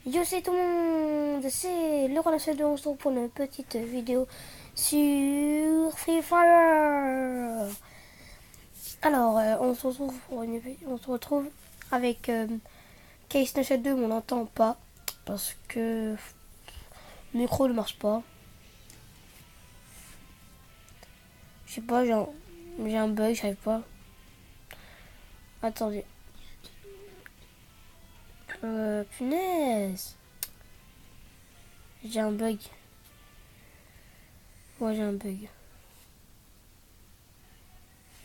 Yo, c'est tout le monde, c'est le relation de Monstro pour une petite vidéo sur Free Fire. Alors, on se retrouve avec Case Snapchat 2, mais on n'entend pas parce que le micro ne marche pas. Je sais pas, j'ai un bug, j'arrive pas. Attendez. Punaise. J'ai un bug. Ouais, j'ai un bug.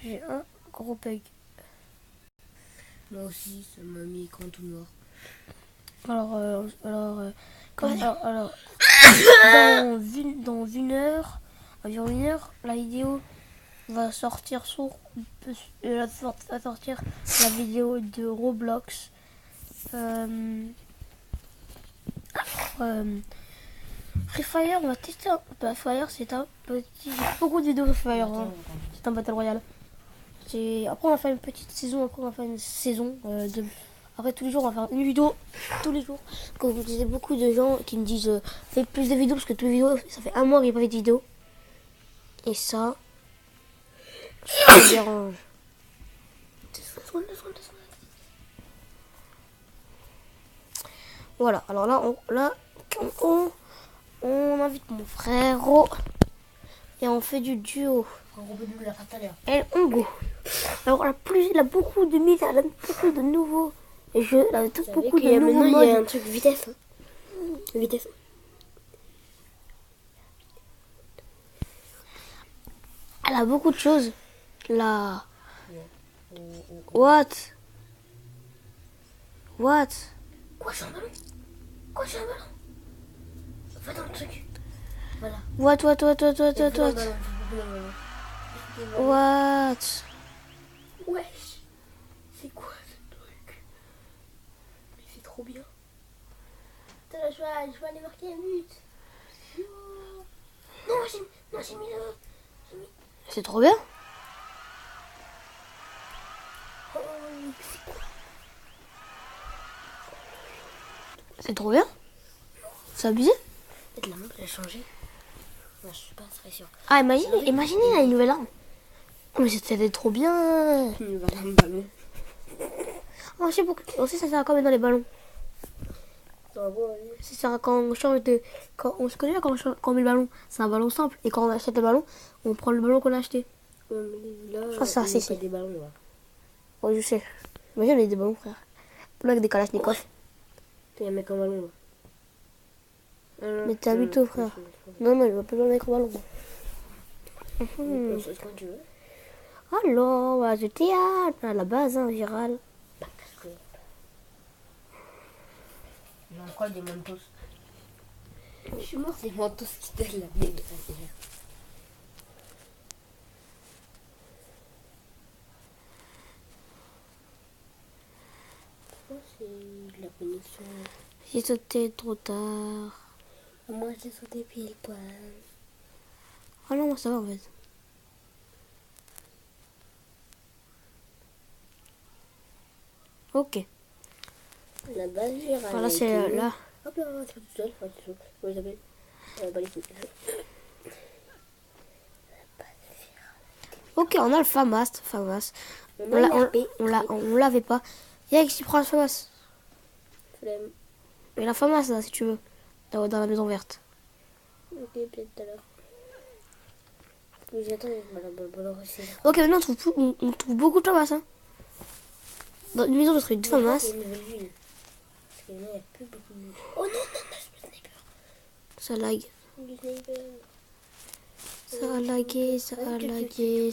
J'ai un gros bug. Moi aussi, ça m'a mis écran tout noir. Dans une heure, environ une heure, la vidéo va sortir va sortir la vidéo de Roblox. Free Fire, on va tester. Free Fire, c'est un petit. Beaucoup de vidéos Free Fire. Hein. C'est un Battle Royale. Après, on va faire une petite saison. Après, on va faire une saison Après, tous les jours, on va faire une vidéo. Tous les jours. Comme vous disiez, beaucoup de gens qui me disent fais plus de vidéos parce que toutes les vidéos, ça fait un mois qu'il n'y a pas fait de vidéo. Et ça me dérange. Voilà, alors là, on invite mon frérot et on fait du duo. El Hongo. Alors, il a beaucoup de mise, elle a beaucoup de nouveaux jeux, elle a beaucoup de nouveaux modes. Il y a un truc vitesse. Vitesse. Elle a beaucoup de choses. Là. What? Quoi, j'ai un ballon? Va dans le truc. Voilà. What? Wesh. C'est quoi ce truc? Mais c'est trop bien. Attends, je vais aller marquer un but. Non, j'ai mis le... C'est trop bien. Oh, c'est quoi? C'est trop bien. C'est abusé. Peut-être la montre elle a changé. Non, je suis pas très sûre. Ah, imaginez là, une nouvelle arme. Oh, mais c'était trop bien. Une ballon. Oh, je sais pas. Aussi, ça sert à quoi mettre dans les ballons? Ça sert à quand on change de. Quand on se connaît là, quand on met le ballon, c'est un ballon simple. Et quand on achète le ballon, on prend le ballon qu'on a acheté. Là, Je crois que c'est pas des ballons là. Ouais, je sais. Imagine, on a des ballons, frère. Là, avec des kalachnikovs. Il y a un mec en ballon là. Mais t'es habitué, frère. Non, il va pas le mettre en ballon. On se quand tu veux. Alors, on va du théâtre, à la base, hein, virale. Il y a encore des mentos. Je suis mort, c'est mentos qui donnent la vie. C'est la connexion. J'ai sauté trop tard. Moi j'ai sauté pile poil. Ah non, moi ça va en fait. Ok. La base virale. Voilà, c'est là. Hop là, c'est tout seul. Vous avez les couilles. Ok, on a le FAMAS. On l'avait pas. Y'a qui prend le FAMAS. Flemme. Mais la FAMAS là, si tu veux. Dans la maison verte. Ok, peut-être tout à l'heure. J'attends, Ok, maintenant on trouve beaucoup de FAMAS. Hein. Dans une maison, je trouve deux FAMAS. Oh non, le sniper. Ça lag. Le sniper. Ça a lagué, ça a lagué.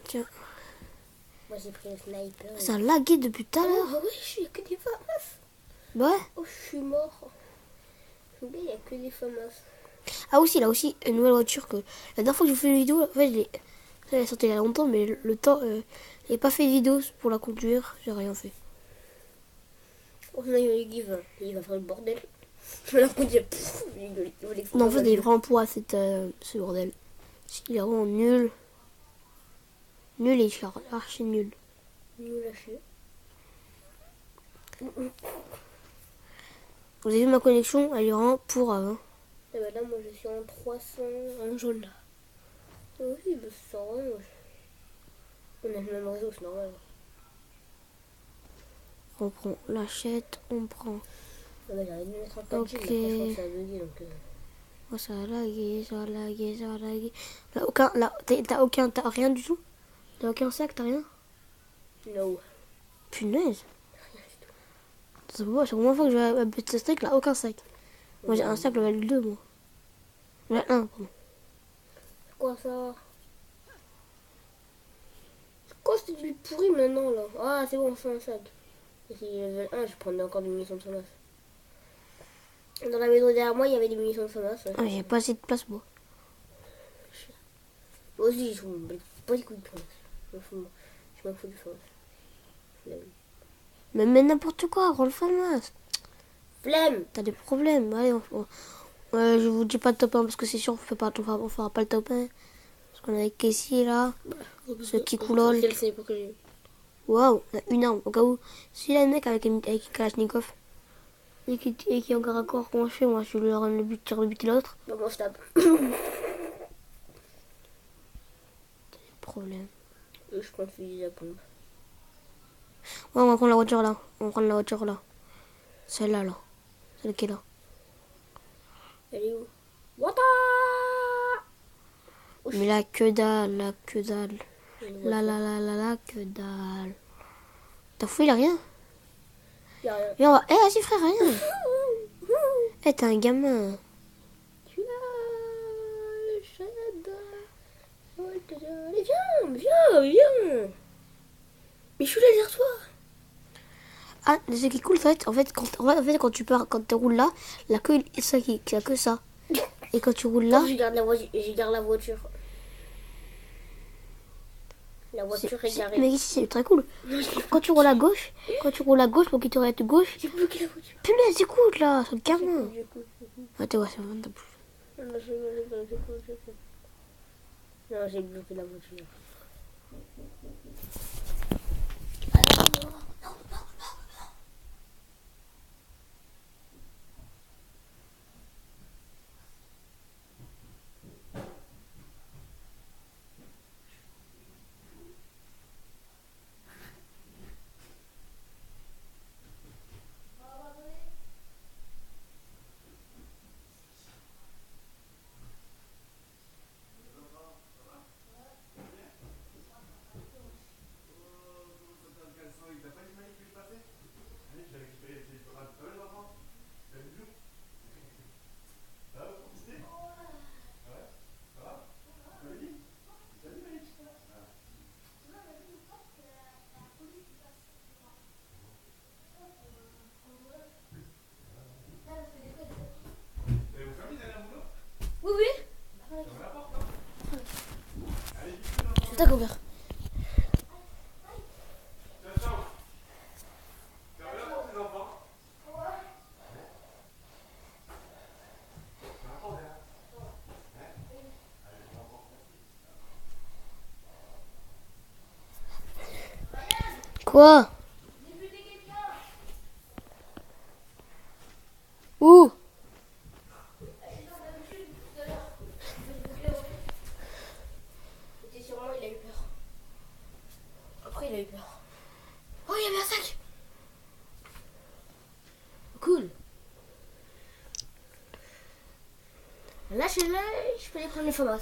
Tiens. Moi j'ai pris le sniper. Ça a lagué depuis tout à l'heure. Oh oui, il n'y a que des FAMAS. Ouais. Oh, je suis mort. Il n'y a que des FAMAS. Ah aussi, là aussi, une nouvelle voiture que... La dernière fois que j'ai fait une vidéo, en fait, elle est sortie il y a longtemps, mais le temps... j'ai pas fait de vidéo pour la conduire, j'ai rien fait. Oh non, il va faire le bordel. Je la conduire. Non, en fait, il est vraiment pour ce bordel. Il est vraiment nul. Nul et archi nul. Nul à chier. Vous avez vu ma connexion, elle est vraiment pour avant. Et bah là, moi, je suis en 300, en jaune, là. Oui, bah, c'est rien. On a le même réseau, c'est normal. On prend l'achète, on prend. Ah bah, j'arrive de mettre en 4G, Ok. mais franchement, ça a bugué, donc... Oh, ça va laguer, ça va laguer, ça va laguer. Là, aucun, là, t'as rien du tout? T'as aucun sac, t'as rien? No. Punaise. C'est la première fois que je vais à Petit Steak, là, aucun sac. Moi, j'ai un sac level 2, moi. Level 1, pardon. C'est quoi ça? C'est quoi cette bulle pourrie maintenant là? Ah, c'est bon, c'est un sac. Et si level 1, je prendrais encore des munitions de FAMAS. Dans la maison derrière moi, il y avait des munitions de FAMAS. Ouais. Ah, j'ai pas assez de place, moi. Moi aussi, je m'en bats pas les couilles de FAMAS. Je m'en fous du FAMAS. Flemme. Mais n'importe quoi, rends le FAMAS. Flemme. T'as des problèmes. Allez, je vous dis pas de top 1 parce que c'est sûr, on fera pas le top 1. Parce qu'on est avec Casey là. Ce qui coulole. C'est pour que j'ai. Waouh, on a une arme. Au cas où, s'il y a un mec avec une Kalachnikov et qui est encore à corps, comment je fais? Moi, je lui rends le but, tire le but et l'autre. Bon, moi je tape. Problème. Je prends le fusil à pompe. Ouais, on va prendre la voiture là. On va prendre la voiture là. Celle-là là. Celle qui est là. Elle est où? Wata! Mais là, que dalle, là, que dalle. Là, que dalle. T'as fouillé là, rien? Y'a rien. Et on va... Eh, vas-y frère, rien. Eh, t'es un gamin. Tu l'as, allez, viens. Mais je suis là derrière toi. Ah, ce qui est cool, en fait, quand tu pars, quand tu roules là, la queue, ça qui a que ça. Et quand tu roules là, Je garde la voiture. La voiture est garée. mais ici c'est très cool. Quand tu roules à gauche, pour qu'il te reste gauche, J'ai bloqué la voiture. punaise, écoute là, c'est le gamin. Ah, t'es ouais, c'est vraiment ta bouche. Non, j'ai bloqué la voiture. Oui, oui. T'as ouvert. Quoi? Où? Et sûrement, il a eu peur. Après, il a eu peur. Oh, il y avait un sac. Cool. Là, je peux aller prendre les FAMAS.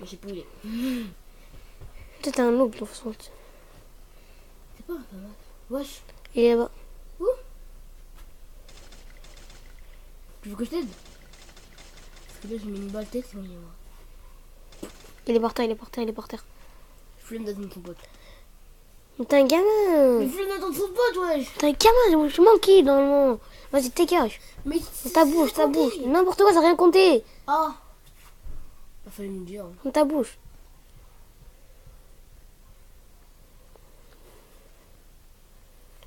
Mais j'ai pouillé. Peut-être un loup, de toute façon. C'est pas un FAMAS. Wesh. Il est là-bas. Où? Tu veux que je t'aide? Parce que là, j'ai mis une balle tête, c'est bon, moi. Il est par terre, il est par terre, il est par terre. Je voulais me donner ton pote. Mais t'es un gamin. Mais je voulais me donner ton pote, wesh. T'es un gamin, je manque qui normalement? Vas-y, dégage. Mais Ta bouche, ta bouche. N'importe quoi, ça n'a rien compté. Ah. Il fallait me dire. Dans ta bouche.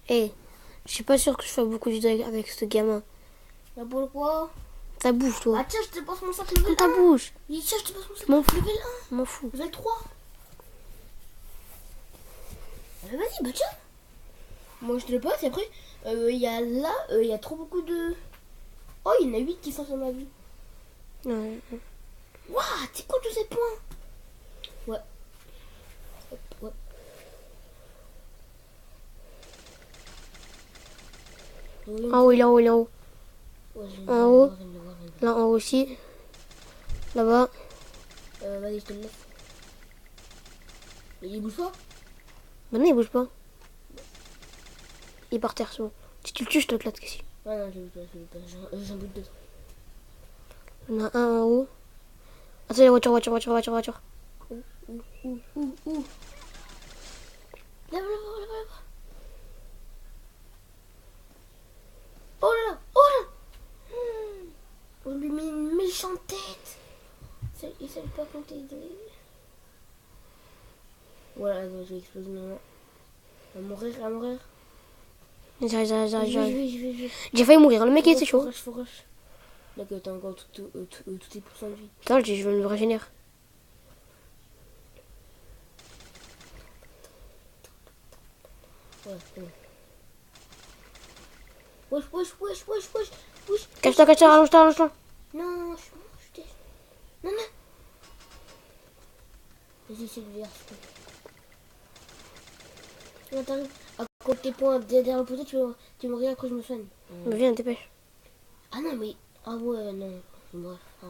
Eh, je suis pas sûre que je fasse beaucoup de vidéos avec ce gamin. Mais pourquoi? Ta bouche, toi. Ah tiens, je te passe mon sac level Dans ta 1. bouche. Oui, tiens, je te passe mon sac M'en fous. level M'en fous. 1. Level 3. Ah bah vas-y, bah tiens. Moi je te le passe et après, il y a là, il y a trop beaucoup de... Oh, il y en a 8 qui sont sur ma vie. Ouais. Waouh, c'est quoi tous ces points? Ouais. Hop, ouais. En haut, il est en haut, il est en haut. Ouais, En haut. Là, en haut aussi. Là-bas. Vas-y, je te le laisse. Mais il bouge pas? Bah non, il bouge pas. Il est par terre, c'est bon. Si tu le tues, je te claque ici. Ah non, je veux pas. J'ai un bout de temps. Il y en a un en haut. Attends, voiture. Ouh. Là-bas. Oh là. On lui met une méchante tête. Il savait pas compter. Voilà, je vais exploser maintenant. À mourir. J'arrive. J'ai failli mourir, le mec il était chaud. Faut rush. Là que t'as encore tous tes pourcents de vie. Attends, je vais me régénérer. Ouais. Wesh. Cache-toi, rallonge-toi. Non, je suis Non. Vas-y, c'est le vert. Là, t'arrives. À côté points derrière le poteau, tu me regardes quand je me soigne. Mais viens, dépêche. Ah non, mais. Ah ouais, non. Bref. Ah.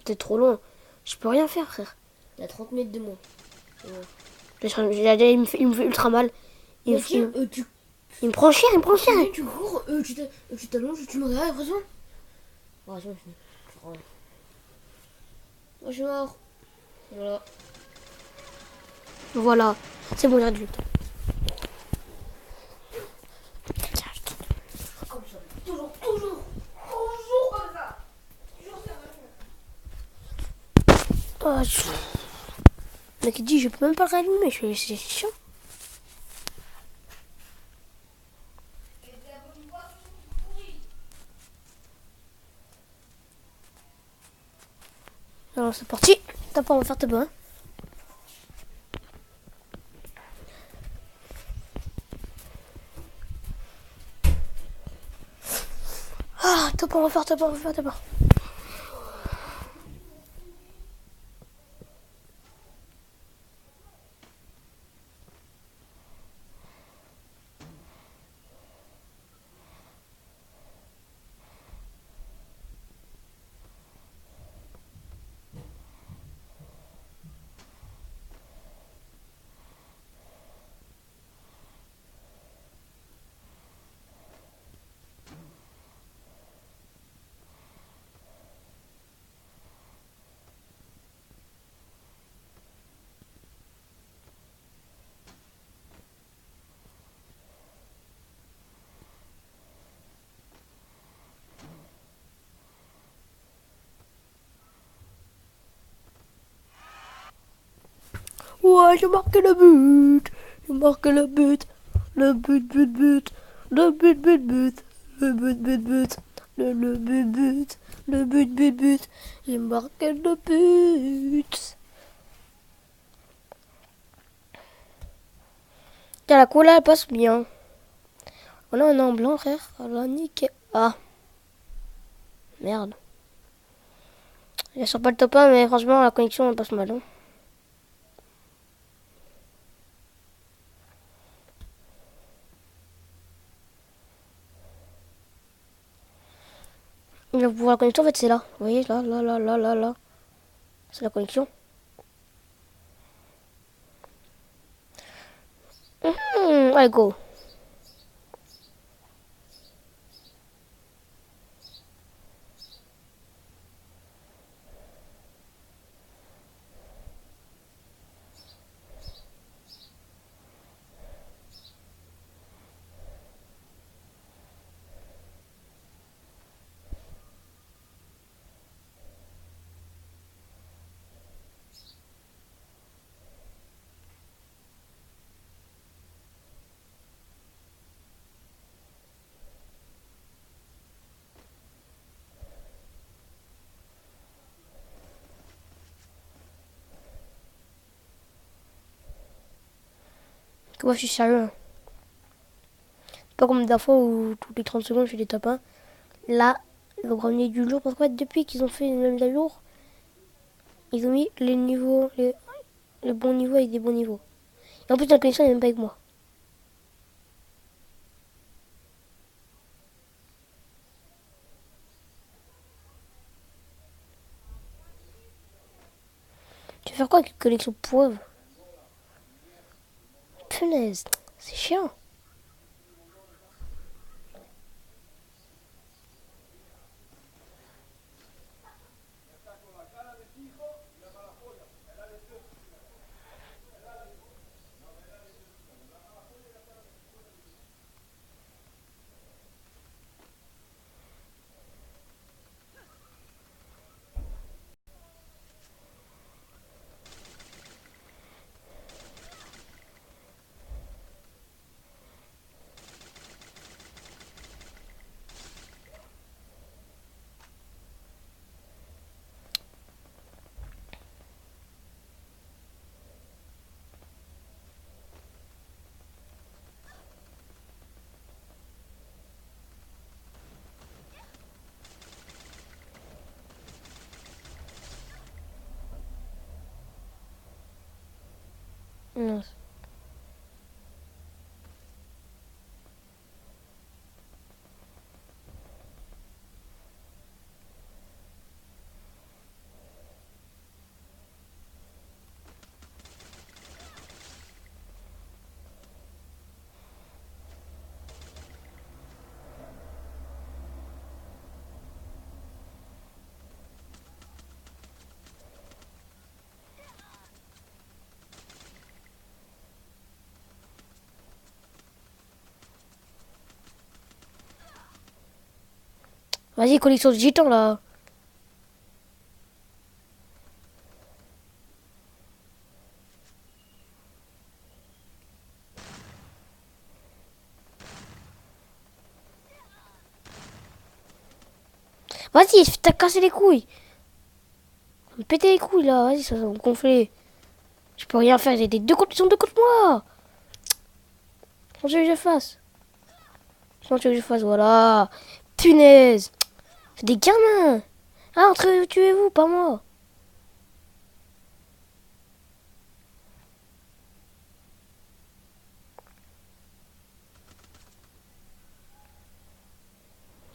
T'es trop loin. Je peux rien faire, frère. Il y a 30 mètres de moi. Ouais. Il me fait ultra mal. Il me prend cher. Tu cours, tu t'allonges, tu me regardes, après ça. Ouais, c'est bon, fini. Moi, je suis mort. Voilà. Voilà. C'est bon, j'arrête vite. Comme ça. Toujours comme ça. Oh, le mec il dit, je peux même pas le rallumer. C'est chiant. Alors c'est parti. T'as pas, on va faire tes bains. Ah, top, on va faire tes bains. Ouais, j'ai marqué le but. Le but. Le but. Le but. J'ai marqué le but. Tiens, la cola, elle passe bien. Voilà, on est en blanc, frère. Alors, nickel. Ah, merde. Je sors pas le top 1, mais franchement, la connexion, elle passe mal. Hein. Le pouvoir la connexion, en fait, c'est là. Vous voyez, là. C'est la connexion. Allez, go. Moi, je suis sérieux. Hein. pas comme des fois où toutes les 30 secondes je fais des top 1. Là, le premier du jour, parce que depuis qu'ils ont fait une mise à jour, ils ont mis les niveaux, les bons niveaux avec des bons niveaux. Et en plus, la connexion n'est même pas avec moi. Tu veux faire quoi avec une connexion pauvre? Punaise, c'est chiant. Non. Vas-y, connexion de gitan là. Vas-y, t'as cassé les couilles. Me péter les couilles là, vas-y, ça va me gonfler. Je peux rien faire, j'ai des deux contre, ils sont deux contre moi. Comment tu veux que je fasse? Comment tu veux que je fasse? Voilà. Punaise. C'est des gamins. Ah, entre tuez-vous, pas moi.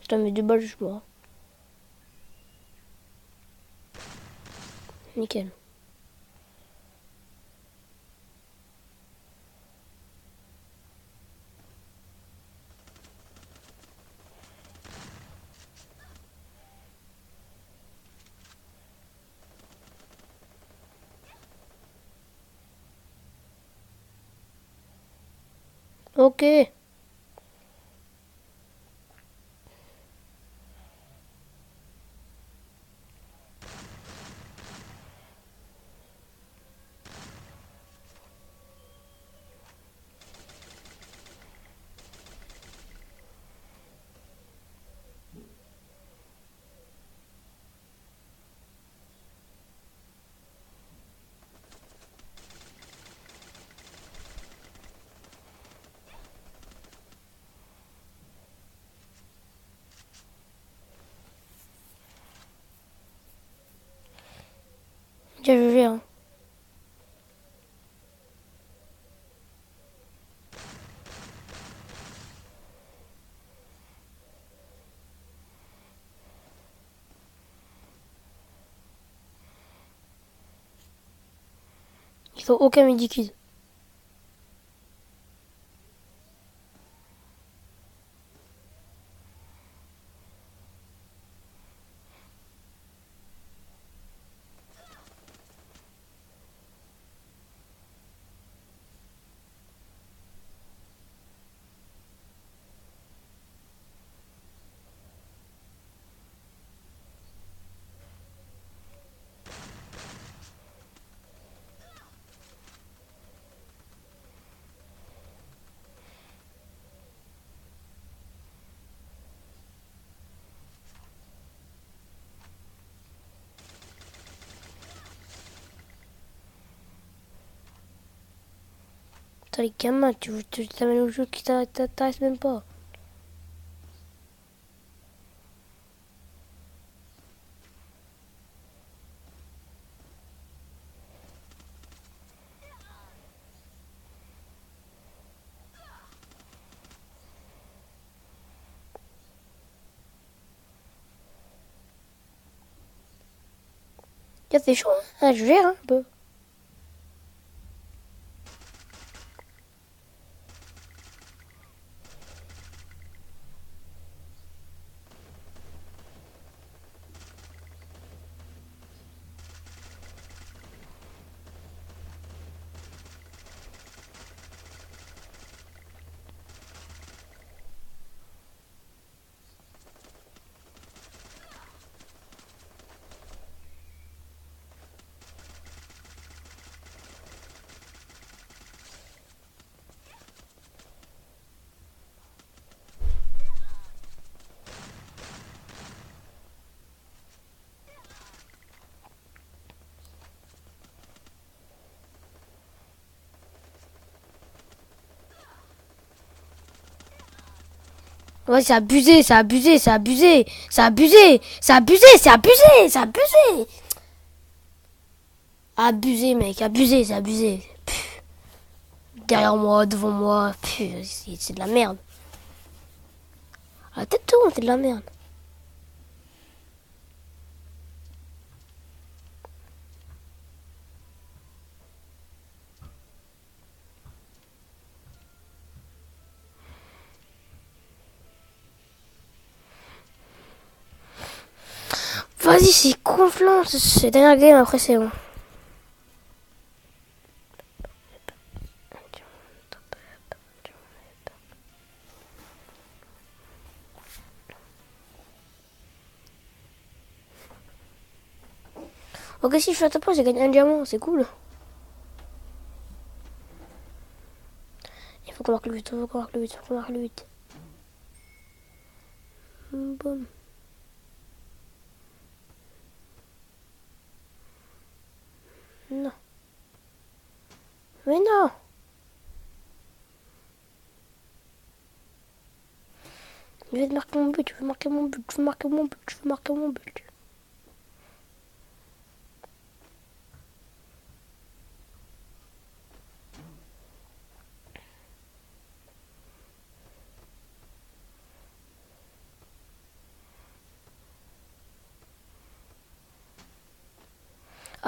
Putain, mais deux balles, je suis mort. Nickel. Ok. Bien joué, hein. Ils ont aucun medikit. Putain, les gamins, tu t'amènes au jeu qui t'intéresse même pas. Là, c'est chaud, hein. Ah, je gère un peu. Ouais, c'est abusé, c'est abusé, c'est abusé, c'est abusé, c'est abusé, c'est abusé, c'est abusé. Abusé, mec, abusé, c'est abusé. Pff, derrière moi, devant moi, c'est de la merde. La tête tourne, c'est de la merde. Vas-y, c'est gonflant, c'est dernière game, après c'est bon. Ok, si je fais à ta place, j'ai gagné un diamant, c'est cool. Il faut qu'on marque le but, il faut qu'on marque le but, il faut qu'on marque le but. Boum. Non. Mais non. Je vais te marquer mon but, je veux marquer mon but, je veux marquer mon but, je veux marquer mon but.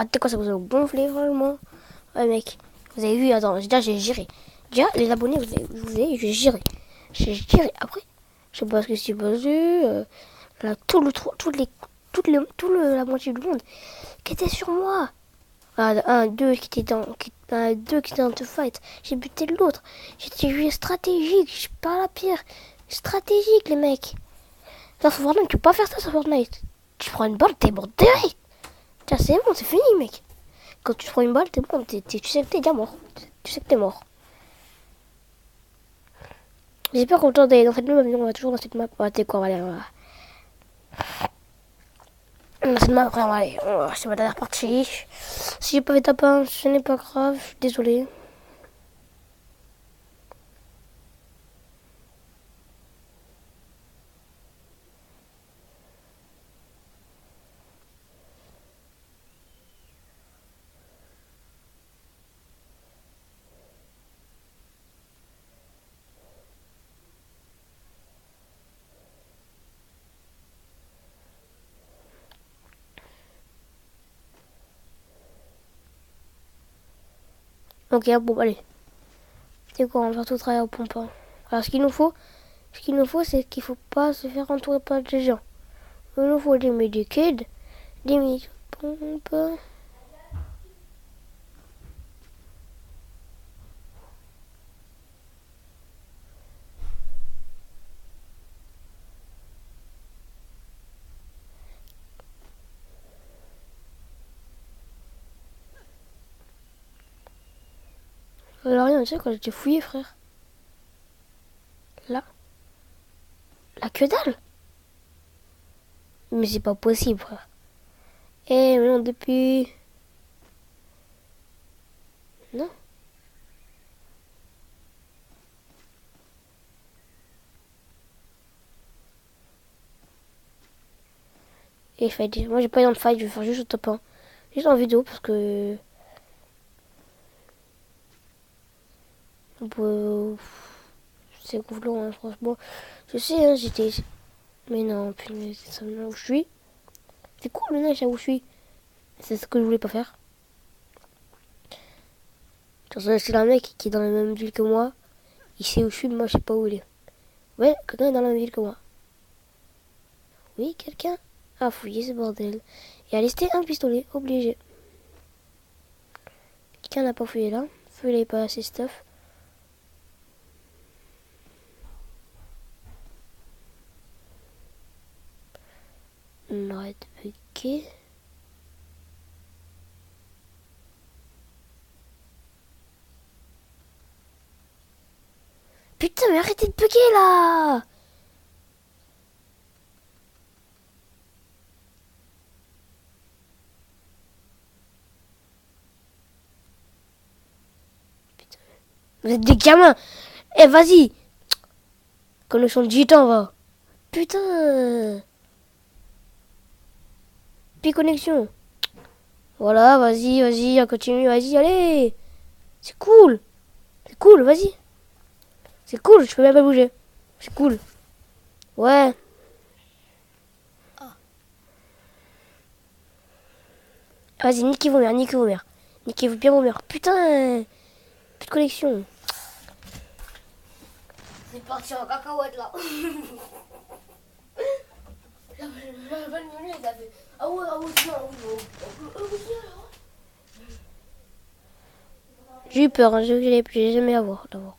Ah, t'es quoi, ça vous a gonflé, vraiment. Ouais, mec, vous avez vu, attends, déjà j'ai géré. Déjà, les abonnés, j'ai géré. J'ai géré. Après, je sais pas ce que c'est passé. Là, la moitié du monde qui était sur moi. Deux qui étaient deux qui étaient dans the fight. J'ai buté l'autre. J'étais joué stratégique. Je suis pas la pire. Stratégique, les mecs. Dans Fortnite, tu peux pas faire ça sur Fortnite. Tu prends une balle, t'es mort direct. Tiens, c'est bon, c'est fini, mec. Quand tu prends une balle, t'es bon. Tu sais que t'es déjà mort. Tu sais que t'es mort. J'espère qu'on d'aller dans cette map, mais on va toujours dans cette map. Ouais, t'es quoi, voilà. Dans cette map, après, on va aller. C'est ma dernière partie. Si j'ai pas fait top 1, ce n'est pas grave. Je suis désolé. Ok, bon, allez. C'est quoi, on va tout travailler au pompon. Alors, ce qu'il nous faut, c'est qu'il faut pas se faire entourer par des gens. Il nous faut des medikits, des midi-pompes. Alors, rien, tu sais, quand j'étais fouillé, frère. Là. La que dalle. Mais c'est pas possible, frère. Eh, mais non, depuis... Non. Et fight. Moi, j'ai pas eu dans le fight, je vais faire juste le top 1. Juste en vidéo, parce que... C'est gonflant, hein, franchement. Je sais, hein, j'étais... Mais non, punaise, c'est ça, où je suis. C'est cool, maintenant, je sais où je suis. C'est ce que je voulais pas faire. C'est un mec qui est dans la même ville que moi. Il sait où je suis, mais moi je sais pas où il est. Ouais, quelqu'un est dans la même ville que moi. Oui, quelqu'un a fouillé ce bordel. Et a listé un pistolet, obligé. Quelqu'un n'a pas fouillé là. Il n'avait pas assez stuff. On arrête de bugger. Putain, mais arrêtez de bugger là! Putain. Vous êtes des gamins! Eh, vas-y! Connexion de gitan, va! Putain! Puis connexion! Voilà, vas-y, on continue, vas-y, allez! C'est cool! C'est cool, vas-y! C'est cool, je peux même pas bouger. C'est cool. Ouais. Vas-y, niquez vos mères, niquez vos mères. Niquez bien vos mères. Putain! Plus de connexion. C'est parti en cacahuète là. La bagnolée, elle a fait. Ah ouais, tiens, J'ai eu peur, hein, j'ai jamais à voir d'abord.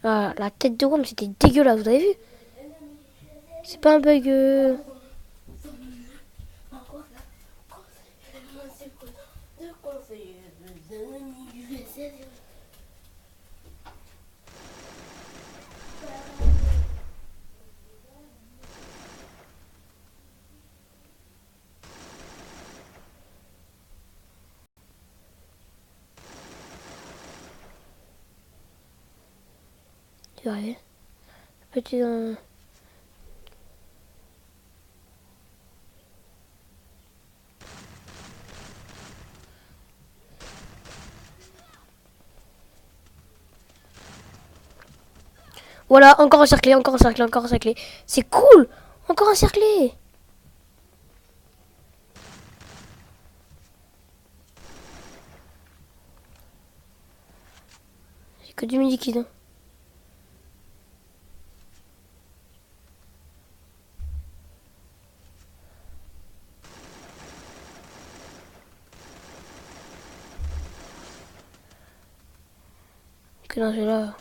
Ah, la tête de Wam, c'était dégueulasse, vous avez vu? C'est pas un bug. Tu vas arriver. Petit. Voilà, encore encerclé, encore encerclé, encore encerclé. C'est cool! Encore encerclé! J'ai que du midi-kid. Hein. Que dans celui-là.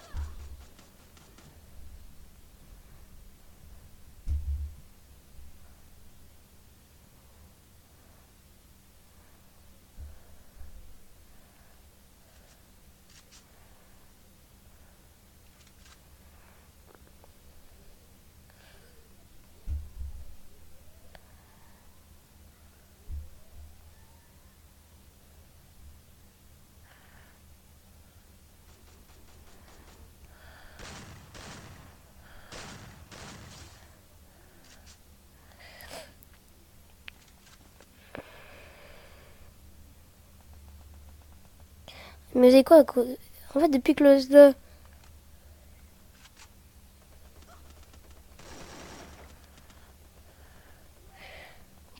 Mais c'est quoi? En fait, depuis que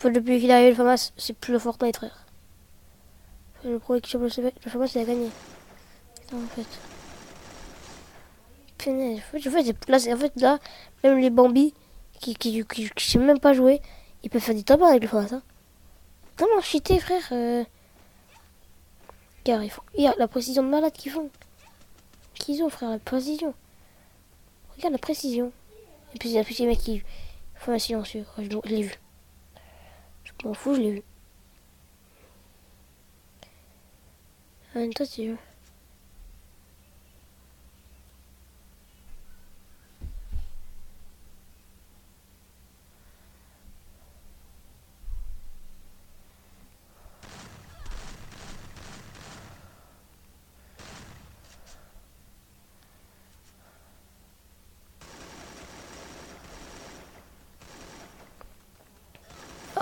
depuis qu'il est arrivé le FAMAS, c'est plus le Fortnite, frère. Le pro qui chope le FAMAS, il a gagné. Putain, en fait. Punaise. En fait, là, même les Bambi, qui savent même pas jouer, ils peuvent faire des tabacs avec le FAMAS. Hein. Comment cheater, frère Car il y a la précision de malade qu'ils font. Qu'ils ont, frère, la précision. Regarde la précision. Et puis, il y a les mecs qui font un silencieux. Ouais, je l'ai vu. Je m'en fous, je l'ai vu. Toi, tu veux.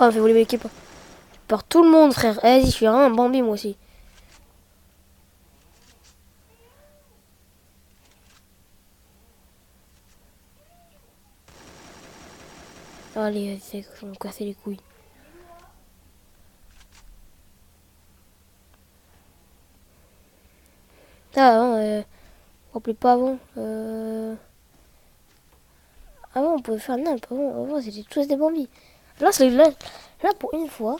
Oh, on fait voler l'équipe. Par tout le monde, frère. Vas-y, je suis un Bambi, moi aussi. Allez, c'est que je vais me casser les couilles. Ah, avant, on rappelait pas avant. Avant, on pouvait faire n'importe quoi. Avant, c'était tous des bambis. Là, pour une fois,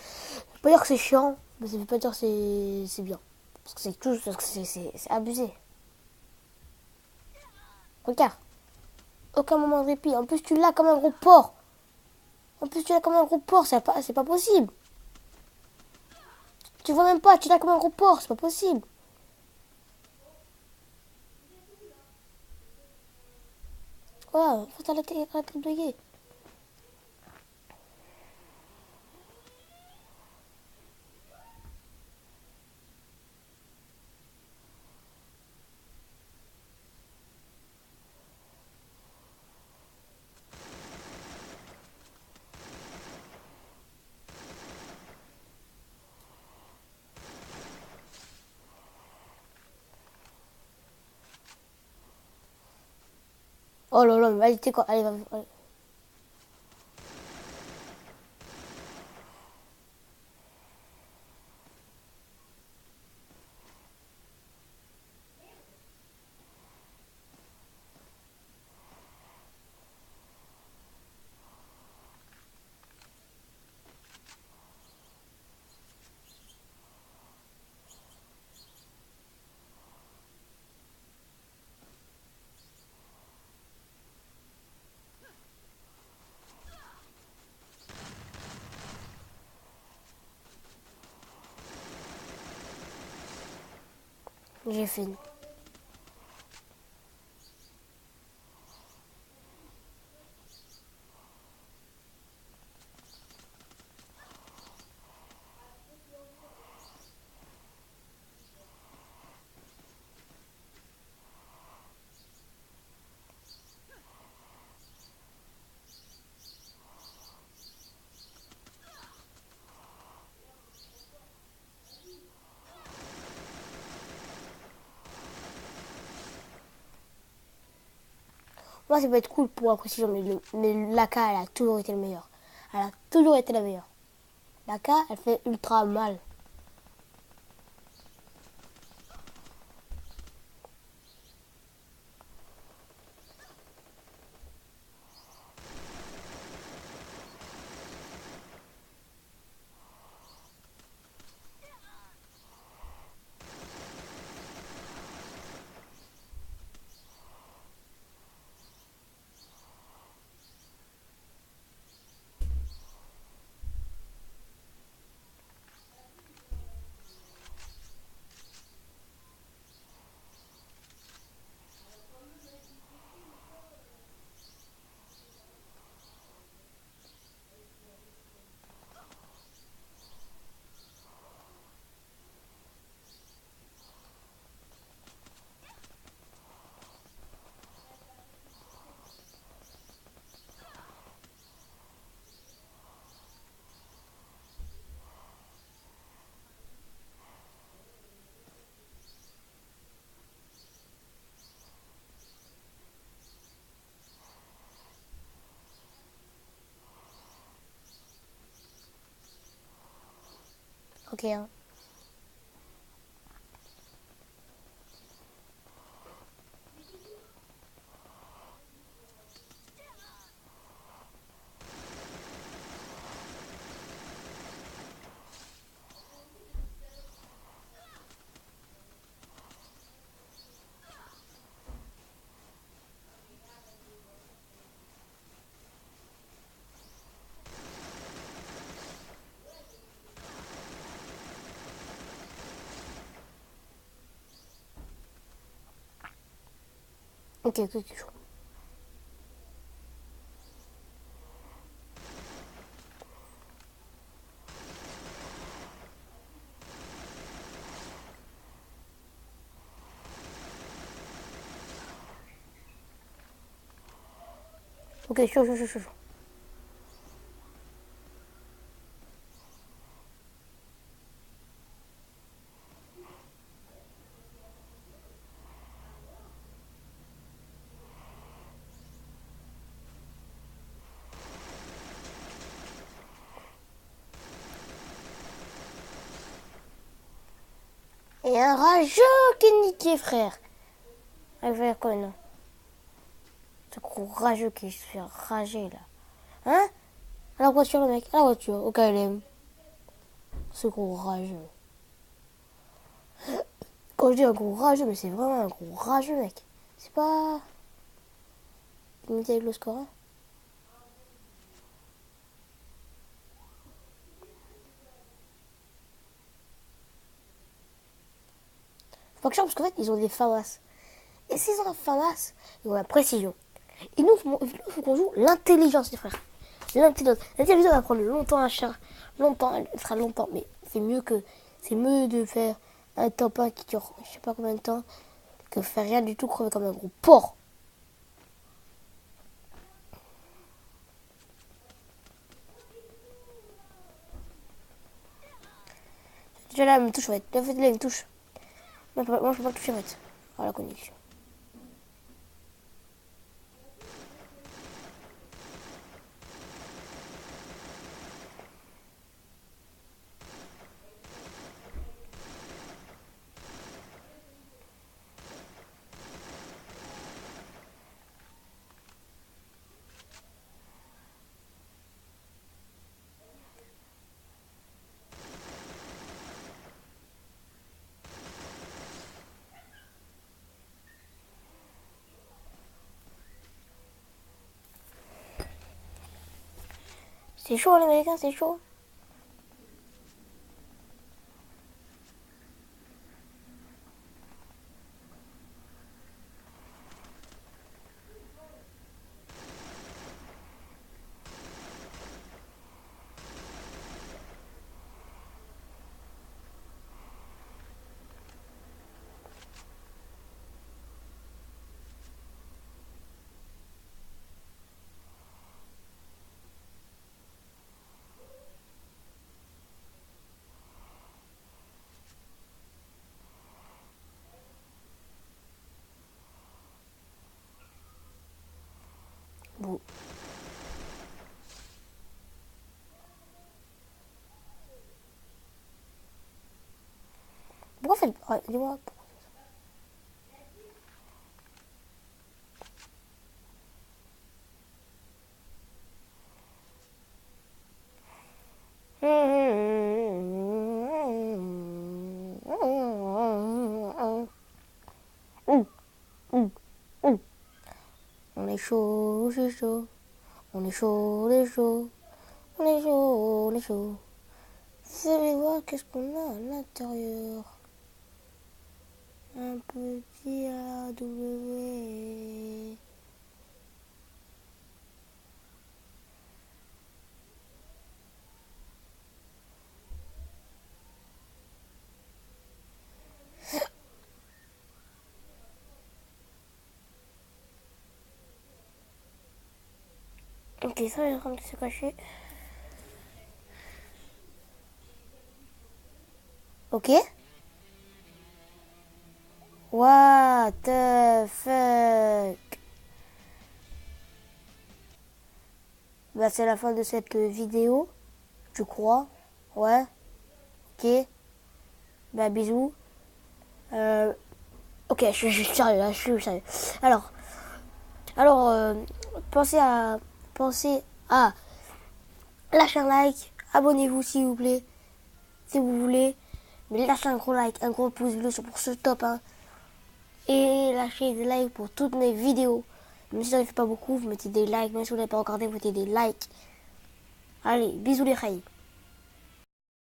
je vais pas dire que c'est chiant, mais ça veut pas dire que c'est bien. Parce que c'est tout, parce que c'est abusé. Regarde, aucun moment de répit. En plus, tu l'as comme un gros porc. C'est pas possible. Tu vois même pas, tu l'as comme un gros porc, c'est pas possible. Ouais, faut arrêter de blaguer. Oh là là, mais allez, t'es quoi? Allez, allez. J'ai fini. Moi, ça peut être cool pour la précision, mais l'AK, elle a toujours été le meilleur. Elle a toujours été la meilleure. L'AK, elle fait ultra mal. Ok, hein. Ok, ok, chaud. Ok, chaud, chaud, chaud, chaud. y a un rageux qui est niqué, frère. Il va faire quoi, non? Ce gros rageux qui se fait rager, là. Hein? À la voiture, le mec. À la voiture, au KLM. Ce gros rageux. Quand je dis un gros rageux, mais c'est vraiment un gros rageux, mec. C'est pas... limité avec le score, hein. Faut que je parce qu'en fait, ils ont des FAMAS. Et s'ils ont la FAMAS, ils ont la précision. Et nous, il faut qu'on joue l'intelligence, les frères. L'intelligence. L'intelligence va prendre longtemps à chercher. Longtemps, elle sera longtemps. Mais c'est mieux de faire un top 1 qui dure je sais pas combien de temps que faire rien du tout, crever comme un gros porc. Déjà là, elle me touche, en fait. Là, elle me touche. Moi, je peux pas le toucher, en fait. Oh, la connexion. C'est chaud, les Américains, c'est chaud. Bon. Pourquoi fait... Ouais, dis-moi. On est chaud, c'est chaud. On est chaud, on est chaud. On est chaud, on est chaud. Vous allez voir qu'est-ce qu'on a à l'intérieur. Un petit AW. Ok, ça est en train de se cacher. Ok. What the fuck? Bah c'est la fin de cette vidéo, je crois. Ouais. Ok. Bah bisous. Ok, je suis sérieux là, je suis sérieux. Alors, pensez à lâcher un like, abonnez-vous s'il vous plaît, si vous voulez. Mais lâchez un gros like, un gros pouce bleu pour ce top 1. Et lâchez des likes pour toutes mes vidéos. Même si ça ne fait pas beaucoup, vous mettez des likes. Même si vous n'avez pas regardé, vous mettez des likes. Allez, bisous les rails.